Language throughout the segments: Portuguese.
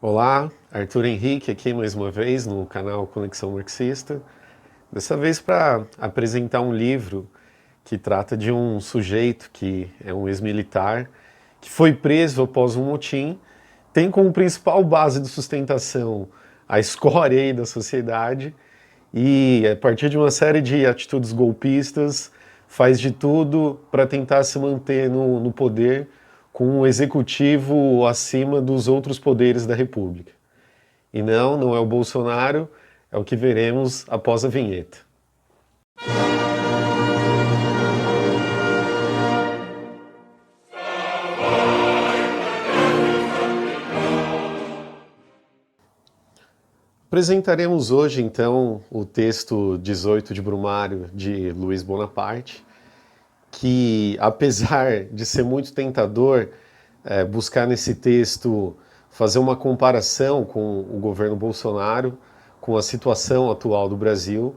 Olá, Arthur Henrique aqui mais uma vez no canal Conexão Marxista. Dessa vez para apresentar um livro que trata de um sujeito que é um ex-militar que foi preso após um motim, tem como principal base de sustentação a escória aí da sociedade e a partir de uma série de atitudes golpistas faz de tudo para tentar se manter no poder com o executivo acima dos outros poderes da República. E não é o Bolsonaro, é o que veremos após a vinheta. Apresentaremos hoje, então, o texto 18 de Brumário, de Luiz Bonaparte, que, apesar de ser muito tentador buscar nesse texto fazer uma comparação com o governo Bolsonaro, com a situação atual do Brasil,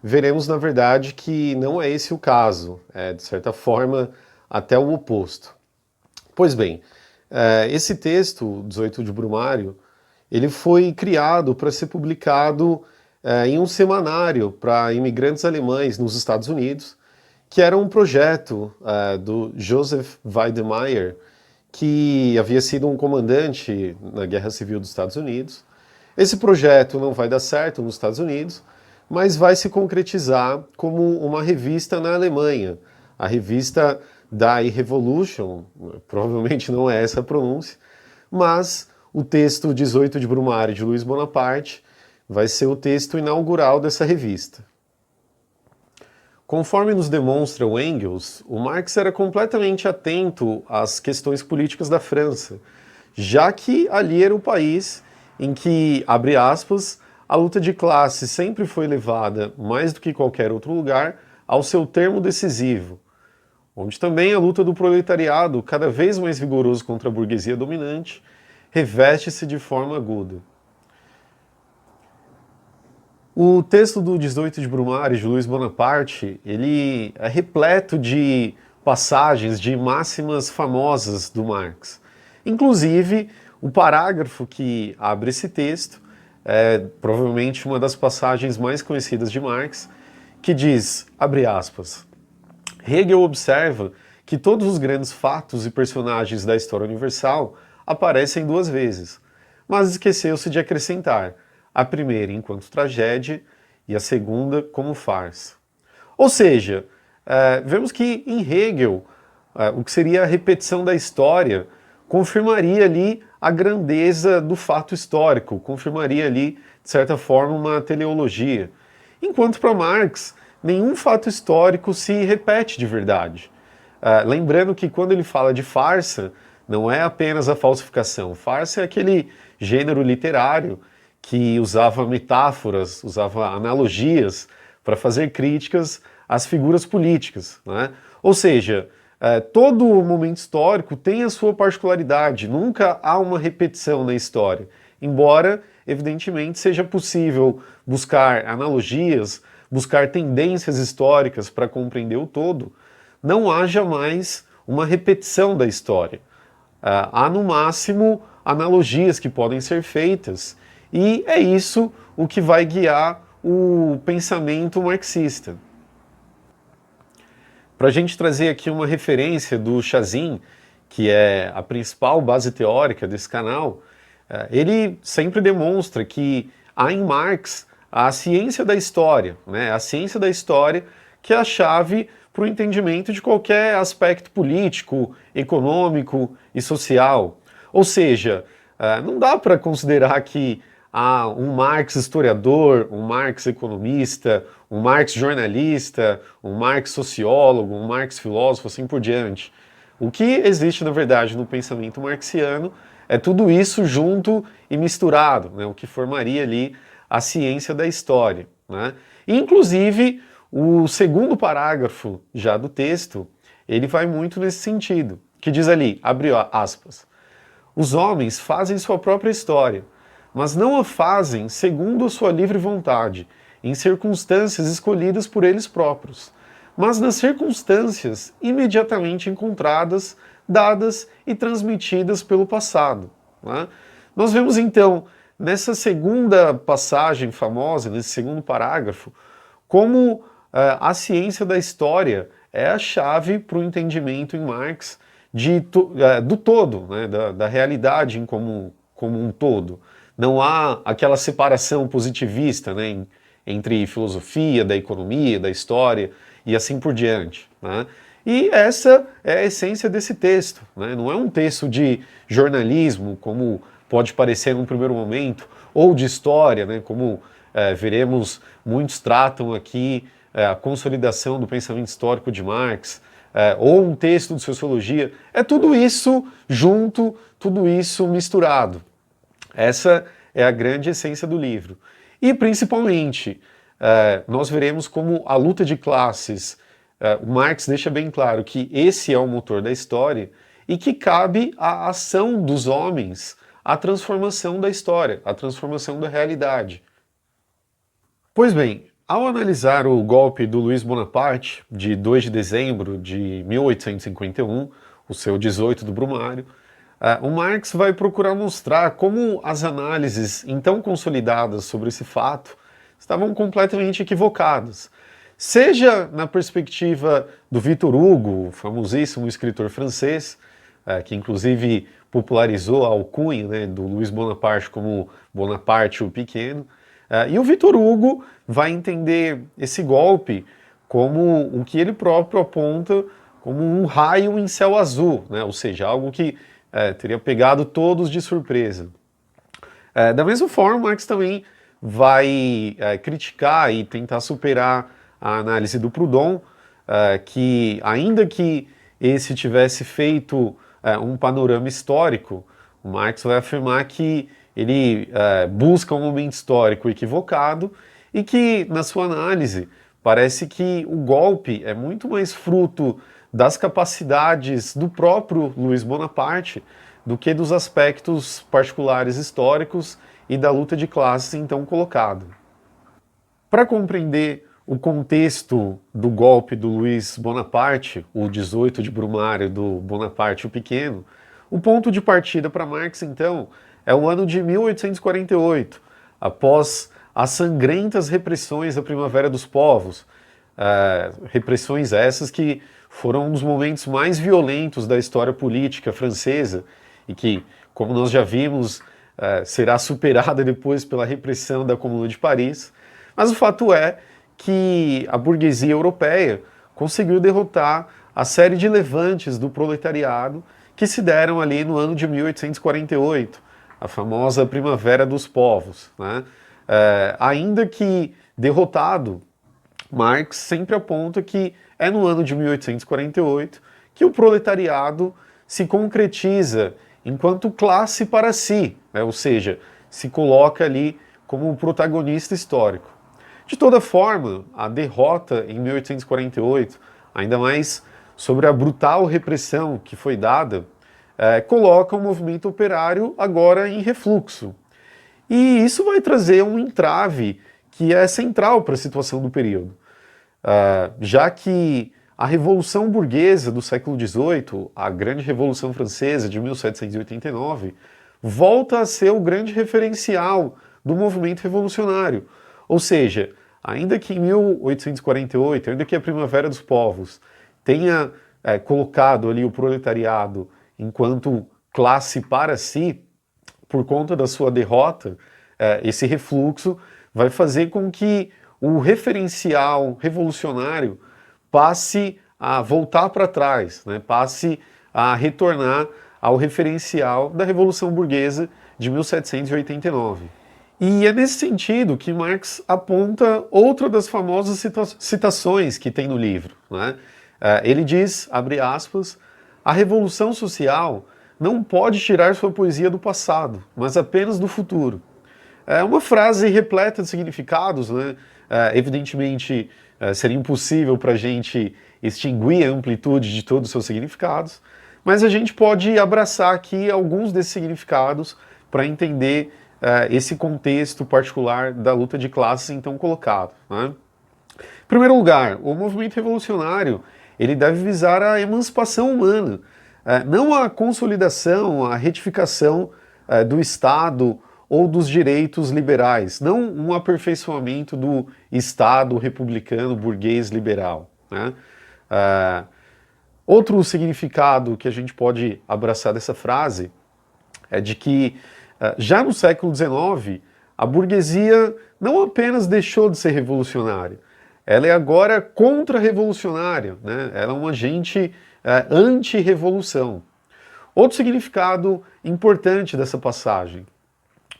veremos, na verdade, que não é esse o caso, de certa forma, até o oposto. Pois bem, esse texto, 18 de Brumário, ele foi criado para ser publicado em um semanário para imigrantes alemães nos Estados Unidos, que era um projeto do Joseph Weidemeyer, que havia sido um comandante na Guerra Civil dos Estados Unidos. Esse projeto não vai dar certo nos Estados Unidos, mas vai se concretizar como uma revista na Alemanha, a revista Die Revolution, provavelmente não é essa a pronúncia, mas o texto 18 de Brumário de Luiz Bonaparte vai ser o texto inaugural dessa revista. Conforme nos demonstra o Engels, o Marx era completamente atento às questões políticas da França, já que ali era o país em que, abre aspas, a luta de classe sempre foi levada, mais do que qualquer outro lugar, ao seu termo decisivo, onde também a luta do proletariado, cada vez mais vigoroso contra a burguesia dominante, reveste-se de forma aguda. O texto do 18 de Brumário, de Luiz Bonaparte, ele é repleto de passagens, de máximas famosas do Marx. Inclusive, o parágrafo que abre esse texto é provavelmente uma das passagens mais conhecidas de Marx, que diz, abre aspas, Hegel observa que todos os grandes fatos e personagens da história universal aparecem duas vezes, mas esqueceu-se de acrescentar a primeira enquanto tragédia e a segunda como farsa. Ou seja, vemos que em Hegel, o que seria a repetição da história, confirmaria ali a grandeza do fato histórico, confirmaria ali, de certa forma, uma teleologia. Enquanto para Marx, nenhum fato histórico se repete de verdade. Lembrando que quando ele fala de farsa, não é apenas a falsificação. Farsa é aquele gênero literário que usava metáforas, usava analogias para fazer críticas às figuras políticas, né? Ou seja, todo momento histórico tem a sua particularidade, nunca há uma repetição na história, embora, evidentemente, seja possível buscar analogias, buscar tendências históricas para compreender o todo, não há jamais uma repetição da história. Há, no máximo, analogias que podem ser feitas, e é isso o que vai guiar o pensamento marxista. Para a gente trazer aqui uma referência do Chazin, que é a principal base teórica desse canal, ele sempre demonstra que há em Marx a ciência da história, né? A ciência da história que é a chave para o entendimento de qualquer aspecto político, econômico e social. Ou seja, não dá para considerar que há um Marx historiador, um Marx economista, um Marx jornalista, um Marx sociólogo, um Marx filósofo, assim por diante. O que existe, na verdade, no pensamento marxiano é tudo isso junto e misturado, né? O que formaria ali a ciência da história, né? Inclusive, o segundo parágrafo já do texto, ele vai muito nesse sentido, que diz ali, abre aspas, os homens fazem sua própria história, mas não a fazem segundo a sua livre vontade, em circunstâncias escolhidas por eles próprios, mas nas circunstâncias imediatamente encontradas, dadas e transmitidas pelo passado, né? Nós vemos então, nessa segunda passagem famosa, nesse segundo parágrafo, como a ciência da história é a chave para o entendimento em Marx do todo, né, da realidade como um todo. Não há aquela separação positivista, né, entre filosofia, da economia, da história e assim por diante, né? E essa é a essência desse texto, né? Não é um texto de jornalismo, como pode parecer num primeiro momento, ou de história, né, como veremos muitos tratam aqui a consolidação do pensamento histórico de Marx, ou um texto de sociologia. É tudo isso junto, tudo isso misturado. Essa é a grande essência do livro. E, principalmente, nós veremos como a luta de classes, o Marx deixa bem claro que esse é o motor da história e que cabe à ação dos homens a transformação da história, a transformação da realidade. Pois bem, ao analisar o golpe do Luiz Bonaparte, de 2 de dezembro de 1851, o seu 18 do Brumário, o Marx vai procurar mostrar como as análises então consolidadas sobre esse fato estavam completamente equivocadas. Seja na perspectiva do Victor Hugo, o famosíssimo escritor francês, que inclusive popularizou a alcunha, né, do Luiz Bonaparte como Bonaparte o Pequeno, e o Victor Hugo vai entender esse golpe como o que ele próprio aponta como um raio em céu azul, né, ou seja, algo que teria pegado todos de surpresa. Da mesma forma, Marx também vai criticar e tentar superar a análise do Proudhon, que ainda que esse tivesse feito um panorama histórico, o Marx vai afirmar que ele busca um momento histórico equivocado e que, na sua análise, parece que o golpe é muito mais fruto das capacidades do próprio Luiz Bonaparte do que dos aspectos particulares históricos e da luta de classes então colocado. Para compreender o contexto do golpe do Luiz Bonaparte, o 18 de Brumário do Bonaparte o Pequeno, o ponto de partida para Marx então é o ano de 1848, após as sangrentas repressões da Primavera dos Povos, repressões essas que foram um dos momentos mais violentos da história política francesa e que, como nós já vimos, será superada depois pela repressão da Comuna de Paris. Mas o fato é que a burguesia europeia conseguiu derrotar a série de levantes do proletariado que se deram ali no ano de 1848, a famosa Primavera dos Povos, né? Ainda que derrotado, Marx sempre aponta que é no ano de 1848 que o proletariado se concretiza enquanto classe para si, né? Ou seja, se coloca ali como um protagonista histórico. De toda forma, a derrota em 1848, ainda mais sobre a brutal repressão que foi dada, coloca o movimento operário agora em refluxo. E isso vai trazer um entrave que é central para a situação do período, já que a Revolução Burguesa do século XVIII, a Grande Revolução Francesa de 1789, volta a ser o grande referencial do movimento revolucionário. Ou seja, ainda que em 1848, ainda que a Primavera dos Povos tenha colocado ali o proletariado enquanto classe para si, por conta da sua derrota, esse refluxo vai fazer com que o referencial revolucionário passe a voltar para trás, né? Passe a retornar ao referencial da Revolução Burguesa de 1789. E é nesse sentido que Marx aponta outra das famosas citações que tem no livro, né? Ele diz, abre aspas, a revolução social não pode tirar sua poesia do passado, mas apenas do futuro. É uma frase repleta de significados, né? Evidentemente, seria impossível para a gente extinguir a amplitude de todos os seus significados, mas a gente pode abraçar aqui alguns desses significados para entender esse contexto particular da luta de classes então colocado, né? Em primeiro lugar, o movimento revolucionário ele deve visar a emancipação humana, não a consolidação, a retificação do Estado ou dos direitos liberais, não um aperfeiçoamento do Estado republicano burguês liberal, né? Outro significado que a gente pode abraçar dessa frase é de que já no século XIX a burguesia não apenas deixou de ser revolucionária, ela é agora contra-revolucionária, né? Ela é um agente anti-revolução. Outro significado importante dessa passagem: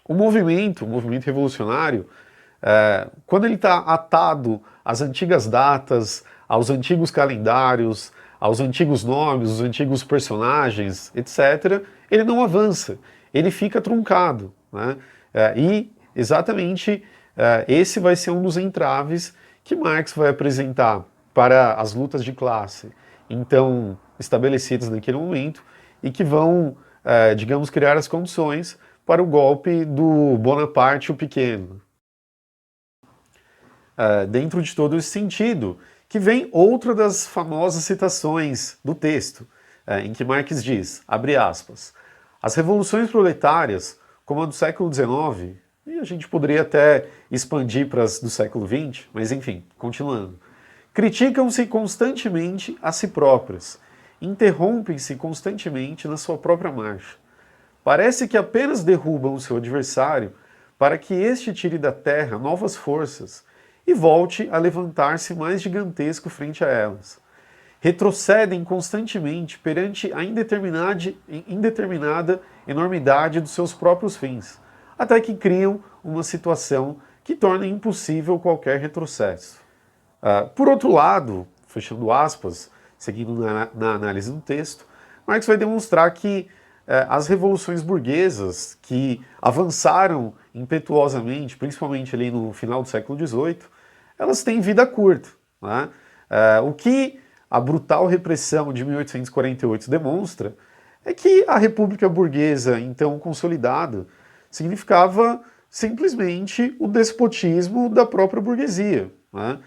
o movimento revolucionário, quando ele está atado às antigas datas, aos antigos calendários, aos antigos nomes, aos antigos personagens, etc., ele não avança, ele fica truncado, né? E exatamente esse vai ser um dos entraves que Marx vai apresentar para as lutas de classe, então estabelecidas naquele momento, e que vão, digamos, criar as condições para o golpe do Bonaparte o Pequeno. Dentro de todo esse sentido, que vem outra das famosas citações do texto, em que Marx diz, abre aspas, as revoluções proletárias, como a do século XIX, e a gente poderia até expandir para as do século XX, mas enfim, continuando, criticam-se constantemente a si próprias, interrompem-se constantemente na sua própria marcha. Parece que apenas derrubam o seu adversário para que este tire da terra novas forças e volte a levantar-se mais gigantesco frente a elas. Retrocedem constantemente perante a indeterminada enormidade dos seus próprios fins, até que criam uma situação que torna impossível qualquer retrocesso. Por outro lado, fechando aspas, seguindo na análise do texto, Marx vai demonstrar que as revoluções burguesas que avançaram impetuosamente, principalmente ali no final do século XVIII, elas têm vida curta, né? O que a brutal repressão de 1848 demonstra é que a República Burguesa, então consolidada, significava simplesmente o despotismo da própria burguesia, né?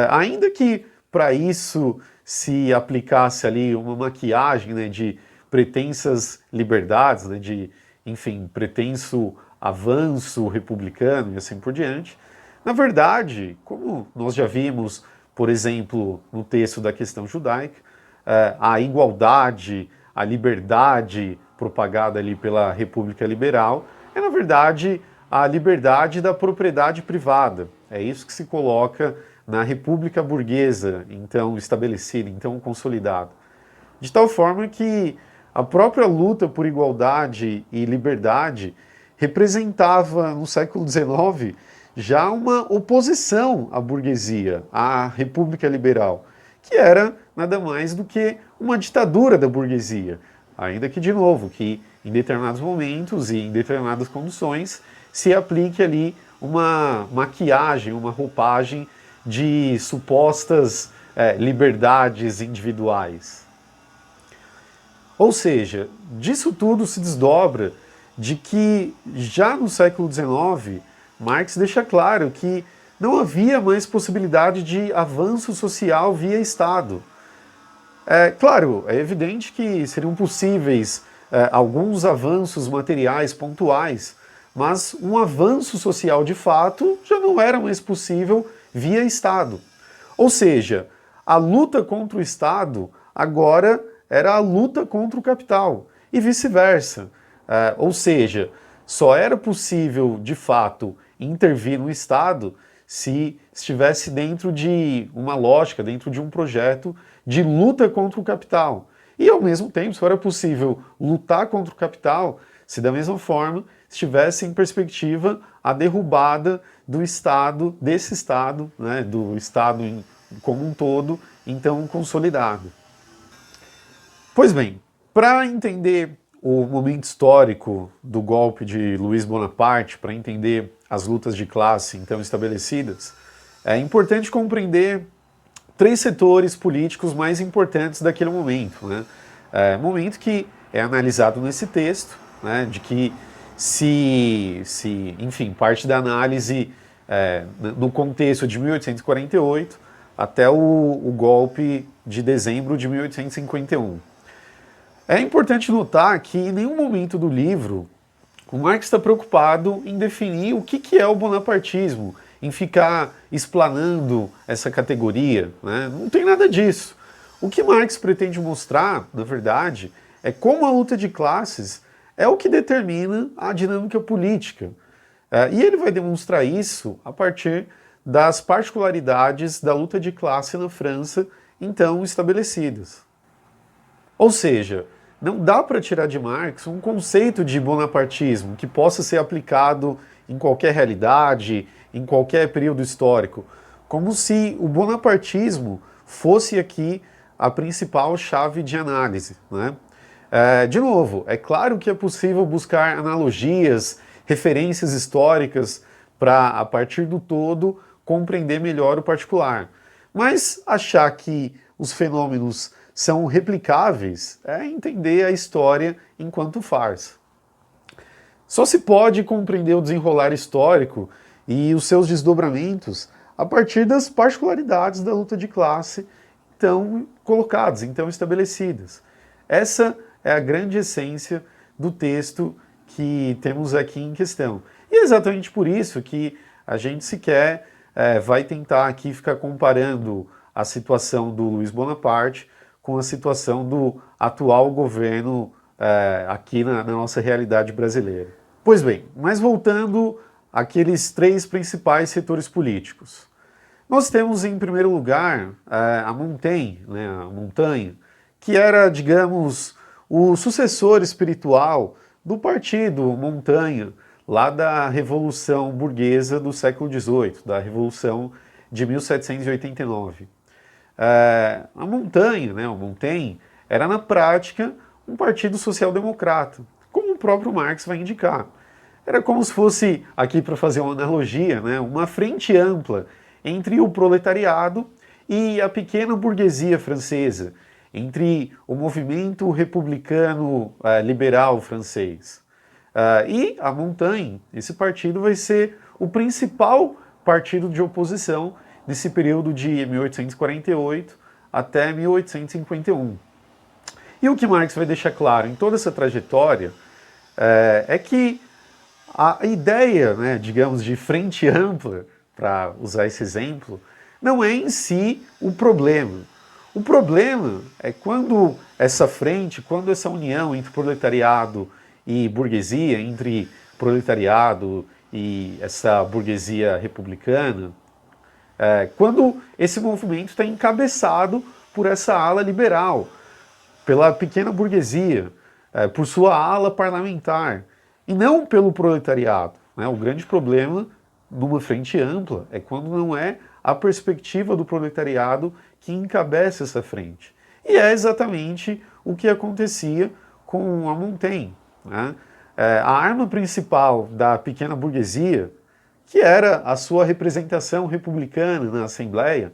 Ainda que para isso se aplicasse ali uma maquiagem, né, de pretensas liberdades, né, de, enfim, pretenso avanço republicano e assim por diante, na verdade, como nós já vimos, por exemplo, no texto da questão judaica, a igualdade, a liberdade propagada ali pela República Liberal é, na verdade, a liberdade da propriedade privada. É isso que se coloca na República Burguesa, então estabelecida, então consolidada. De tal forma que a própria luta por igualdade e liberdade representava, no século XIX, já uma oposição à burguesia, à República Liberal, que era nada mais do que uma ditadura da burguesia, ainda que, de novo, que em determinados momentos e em determinadas condições se aplique ali uma maquiagem, uma roupagem de supostas liberdades individuais. Ou seja, disso tudo se desdobra de que já no século XIX, Marx deixa claro que não havia mais possibilidade de avanço social via Estado. Claro, é evidente que seriam possíveis alguns avanços materiais pontuais, mas um avanço social de fato já não era mais possível via Estado. Ou seja, a luta contra o Estado agora era a luta contra o capital e vice-versa. Ou seja, só era possível de fato intervir no Estado se estivesse dentro de uma lógica, dentro de um projeto de luta contra o capital. E ao mesmo tempo, só era possível lutar contra o capital se da mesma forma estivesse em perspectiva a derrubada do Estado, desse Estado, né, do Estado como um todo, então consolidado. Pois bem, para entender o momento histórico do golpe de Luiz Bonaparte, para entender as lutas de classe então estabelecidas, é importante compreender três setores políticos mais importantes daquele momento, né? Momento que é analisado nesse texto, né, de que enfim, parte da análise no contexto de 1848 até o golpe de dezembro de 1851. É importante notar que em nenhum momento do livro O Marx está preocupado em definir o que é o bonapartismo, em ficar explanando essa categoria, né? Não tem nada disso. O que Marx pretende mostrar, na verdade, é como a luta de classes é o que determina a dinâmica política. E ele vai demonstrar isso a partir das particularidades da luta de classe na França, então estabelecidas. Ou seja, não dá para tirar de Marx um conceito de bonapartismo que possa ser aplicado em qualquer realidade, em qualquer período histórico, como se o bonapartismo fosse aqui a principal chave de análise, né? De novo, é claro que é possível buscar analogias, referências históricas para, a partir do todo, compreender melhor o particular. Mas achar que os fenômenos são replicáveis é entender a história enquanto farsa. Só se pode compreender o desenrolar histórico e os seus desdobramentos a partir das particularidades da luta de classe então colocadas, então estabelecidas. Essa é a grande essência do texto que temos aqui em questão. E é exatamente por isso que a gente sequer vai tentar aqui ficar comparando a situação do Luiz Bonaparte com a situação do atual governo aqui na nossa realidade brasileira. Pois bem, mas voltando àqueles três principais setores políticos. Nós temos, em primeiro lugar, a Montaigne, né, a Montanha, que era, digamos, o sucessor espiritual do partido Montanha, lá da Revolução Burguesa do século XVIII, da Revolução de 1789. A Montanha, né, o Montaigne, era na prática um partido social-democrata, como o próprio Marx vai indicar. Era como se fosse, aqui para fazer uma analogia, né, uma frente ampla entre o proletariado e a pequena burguesia francesa, entre o movimento republicano liberal francês. E a Montaigne, esse partido vai ser o principal partido de oposição nesse período de 1848 até 1851. E o que Marx vai deixar claro em toda essa trajetória é que a ideia, né, digamos, de frente ampla, para usar esse exemplo, não é em si o problema. O problema é quando essa frente, quando essa união entre proletariado e burguesia, entre proletariado e essa burguesia republicana, quando esse movimento está encabeçado por essa ala liberal, pela pequena burguesia, por sua ala parlamentar, e não pelo proletariado, né? O grande problema numa frente ampla é quando não é a perspectiva do proletariado que encabeça essa frente. E é exatamente o que acontecia com a Montaigne, né? A arma principal da pequena burguesia, que era a sua representação republicana na Assembleia,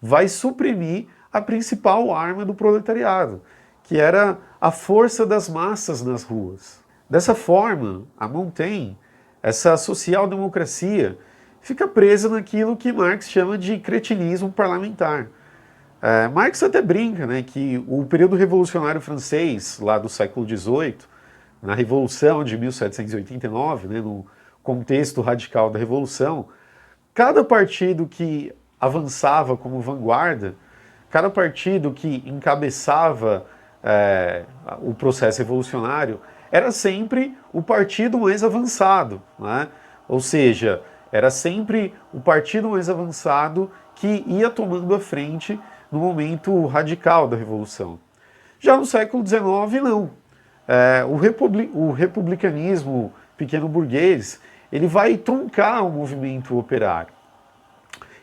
vai suprimir a principal arma do proletariado, que era a força das massas nas ruas. Dessa forma, a Montaigne, essa social-democracia, fica presa naquilo que Marx chama de cretinismo parlamentar. Marx até brinca, né, que o período revolucionário francês, lá do século XVIII, na Revolução de 1789, né, no contexto radical da Revolução, cada partido que avançava como vanguarda, cada partido que encabeçava o processo revolucionário, era sempre o partido mais avançado, né? Ou seja, era sempre o partido mais avançado que ia tomando a frente no momento radical da Revolução. Já no século XIX, não. O republicanismo pequeno-burguês, ele vai truncar o movimento operário.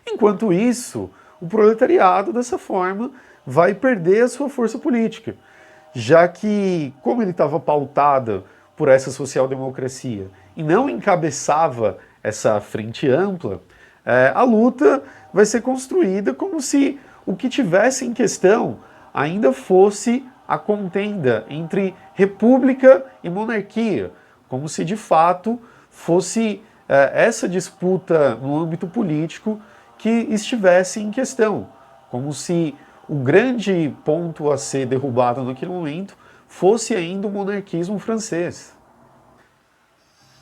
Enquanto isso, o proletariado, dessa forma, vai perder a sua força política, já que, como ele estava pautada por essa social-democracia e não encabeçava essa frente ampla, a luta vai ser construída como se o que tivesse em questão ainda fosse a contenda entre república e monarquia, como se de fato fosse essa disputa no âmbito político que estivesse em questão, como se o grande ponto a ser derrubado naquele momento fosse ainda o monarquismo francês.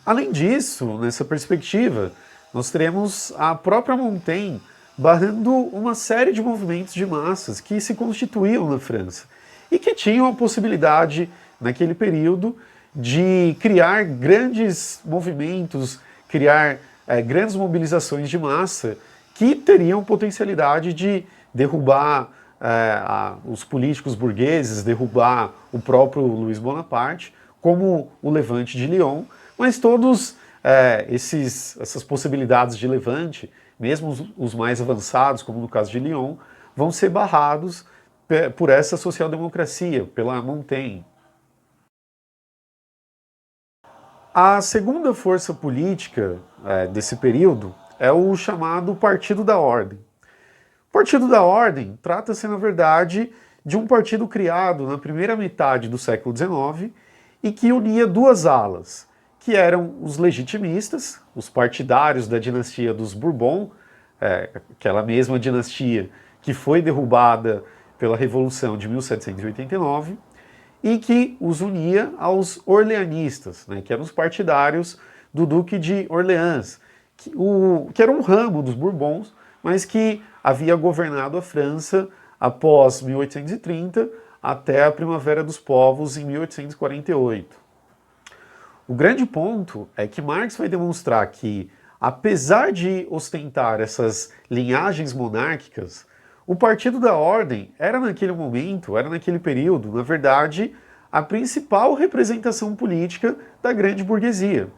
Além disso, nessa perspectiva, nós teremos a própria Montaigne barrando uma série de movimentos de massas que se constituíam na França e que tinham a possibilidade, naquele período, de criar grandes movimentos, criar grandes mobilizações de massa que teriam potencialidade de derrubar os políticos burgueses, derrubar o próprio Luiz Bonaparte, como o Levante de Lyon, mas todos essas possibilidades de levante, mesmo os mais avançados, como no caso de Lyon, vão ser barrados por essa social-democracia, pela Montaigne. A segunda força política desse período é o chamado Partido da Ordem. O Partido da Ordem trata-se, na verdade, de um partido criado na primeira metade do século XIX e que unia duas alas, que eram os legitimistas, os partidários da dinastia dos Bourbon, aquela mesma dinastia que foi derrubada pela Revolução de 1789, e que os unia aos orleanistas, né, que eram os partidários do Duque de Orleans, que era um ramo dos Bourbons, mas que havia governado a França após 1830 até a Primavera dos Povos em 1848. O grande ponto é que Marx vai demonstrar que, apesar de ostentar essas linhagens monárquicas, o Partido da Ordem era naquele momento, era naquele período, na verdade, a principal representação política da grande burguesia.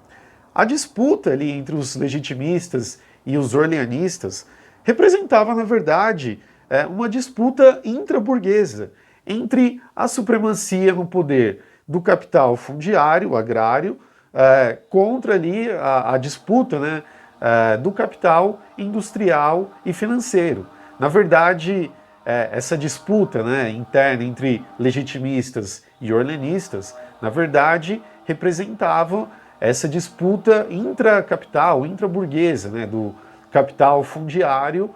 A disputa ali entre os legitimistas e os orleanistas representava, na verdade, uma disputa intraburguesa entre a supremacia no poder do capital fundiário, agrário, contra ali a disputa, né, do capital industrial e financeiro. Na verdade, essa disputa, né, interna entre legitimistas e orleanistas, na verdade, representava essa disputa intracapital, intraburguesa, né, do capital fundiário,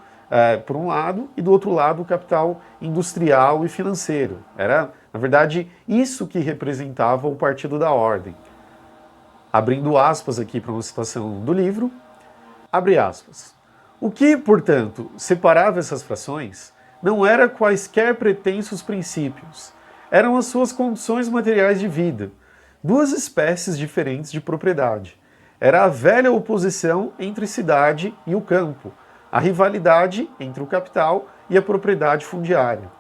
por um lado, e do outro lado o capital industrial e financeiro. Era, na verdade, isso que representava o Partido da Ordem. Abrindo aspas aqui para uma citação do livro, abre aspas. O que, portanto, separava essas frações não era quaisquer pretensos princípios, eram as suas condições materiais de vida, duas espécies diferentes de propriedade. Era a velha oposição entre cidade e o campo, a rivalidade entre o capital e a propriedade fundiária.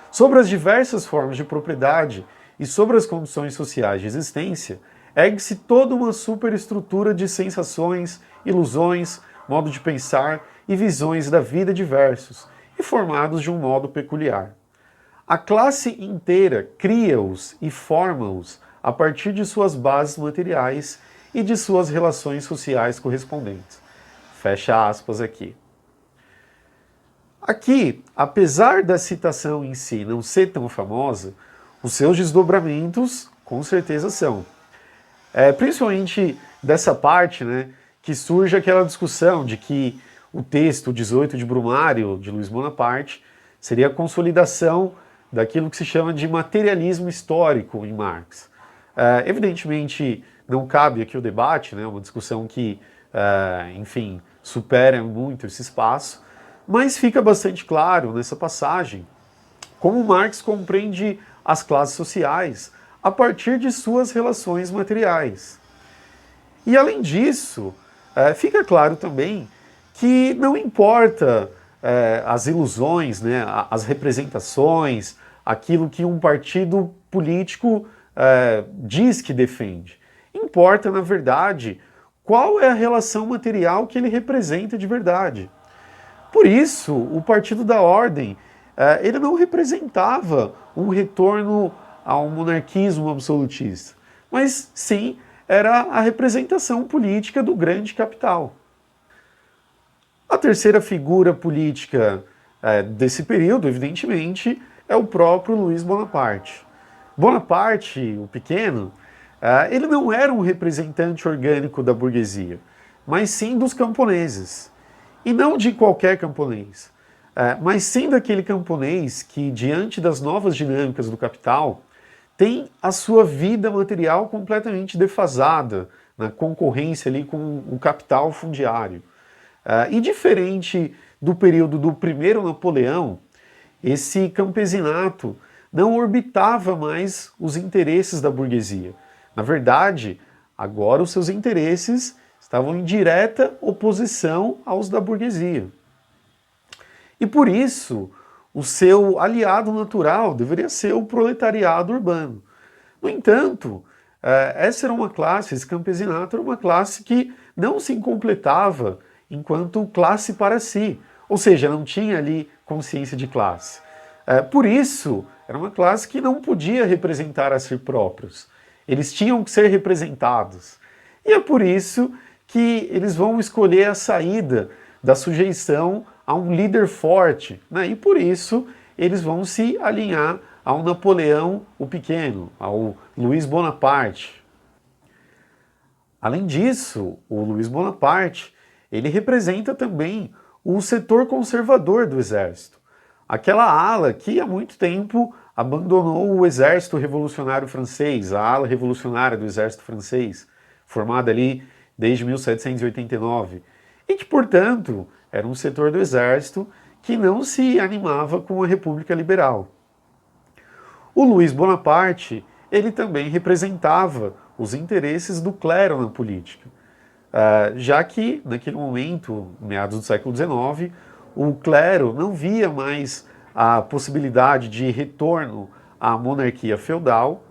Sobre as diversas formas de propriedade e sobre as condições sociais de existência, ergue-se toda uma superestrutura de sensações, ilusões, modo de pensar e visões da vida diversos e formados de um modo peculiar. A classe inteira cria-os e forma-os a partir de suas bases materiais e de suas relações sociais correspondentes. Fecha aspas aqui. Aqui, apesar da citação em si não ser tão famosa, os seus desdobramentos com certeza são. Principalmente dessa parte, né, que surge aquela discussão de que o texto 18 de Brumário, de Luiz Bonaparte, seria a consolidação daquilo que se chama de materialismo histórico em Marx. Evidentemente, não cabe aqui o debate, né, uma discussão que, enfim, supera muito esse espaço, mas fica bastante claro nessa passagem como Marx compreende as classes sociais a partir de suas relações materiais. E além disso, fica claro também que não importa as ilusões, né, as representações, aquilo que um partido político diz que defende. Importa, na verdade, qual é a relação material que ele representa de verdade. Por isso, o Partido da Ordem, ele não representava um retorno a um monarquismo absolutista, mas sim era a representação política do grande capital. A terceira figura política desse período, evidentemente, é o próprio Luiz Bonaparte. Bonaparte, o pequeno, ele não era um representante orgânico da burguesia, mas sim dos camponeses. E não de qualquer camponês, mas sim daquele camponês que, diante das novas dinâmicas do capital, tem a sua vida material completamente defasada, na concorrência ali com o capital fundiário. E diferente do período do primeiro Napoleão, esse campesinato não orbitava mais os interesses da burguesia. Na verdade, agora os seus interesses estavam em direta oposição aos da burguesia. E por isso, o seu aliado natural deveria ser o proletariado urbano. No entanto, essa era uma classe, esse campesinato era uma classe que não se completava enquanto classe para si, ou seja, não tinha ali consciência de classe. Por isso, era uma classe que não podia representar a si próprios. Eles tinham que ser representados. E é por isso que eles vão escolher a saída da sujeição a um líder forte, né? E por isso eles vão se alinhar ao Napoleão o Pequeno, ao Luiz Bonaparte. Além disso, o Luiz Bonaparte, ele representa também o setor conservador do exército. Aquela ala que há muito tempo abandonou o exército revolucionário francês, a ala revolucionária do exército francês, formada ali desde 1789, e que, portanto, era um setor do exército que não se animava com a República Liberal. O Luiz Bonaparte, ele também representava os interesses do clero na política, já que, naquele momento, meados do século XIX, o clero não via mais a possibilidade de retorno à monarquia feudal,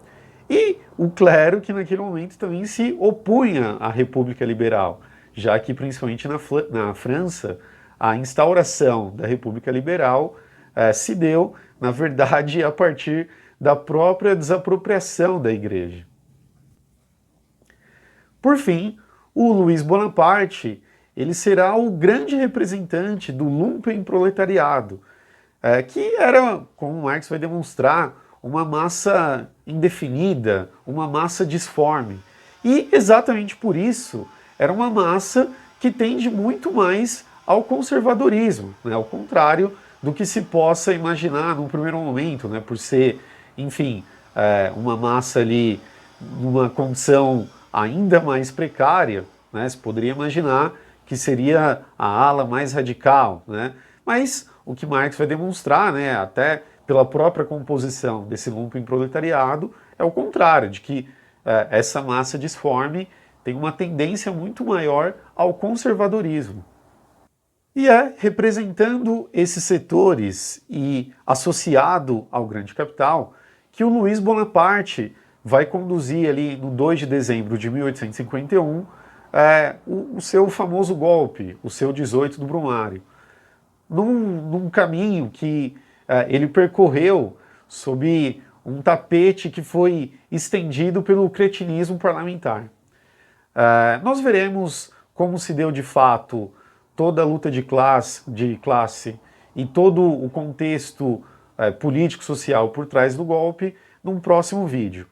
e o clero que naquele momento também se opunha à República Liberal, já que principalmente na França a instauração da República Liberal se deu, na verdade, a partir da própria desapropriação da Igreja. Por fim, o Luiz Bonaparte, ele será o grande representante do lumpenproletariado, que era, como Marx vai demonstrar, uma massa indefinida, uma massa disforme. E exatamente por isso, era uma massa que tende muito mais ao conservadorismo, né? Ao contrário do que se possa imaginar num primeiro momento, né? Por ser, enfim, uma massa ali numa condição ainda mais precária, né? Se poderia imaginar que seria a ala mais radical, né? Mas o que Marx vai demonstrar, né, até pela própria composição desse lumpenproletariado, é o contrário, de que essa massa disforme tem uma tendência muito maior ao conservadorismo. E é representando esses setores e associado ao grande capital que o Luiz Bonaparte vai conduzir ali no 2 de dezembro de 1851 o seu famoso golpe, o seu 18 do Brumário, num caminho que ele percorreu sob um tapete que foi estendido pelo cretinismo parlamentar. Nós veremos como se deu de fato toda a luta de classe e todo o contexto político-social por trás do golpe num próximo vídeo.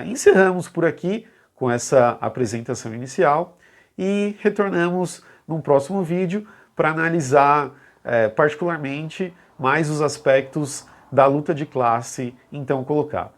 Encerramos por aqui com essa apresentação inicial e retornamos num próximo vídeo para analisar particularmente mais os aspectos da luta de classe então colocada.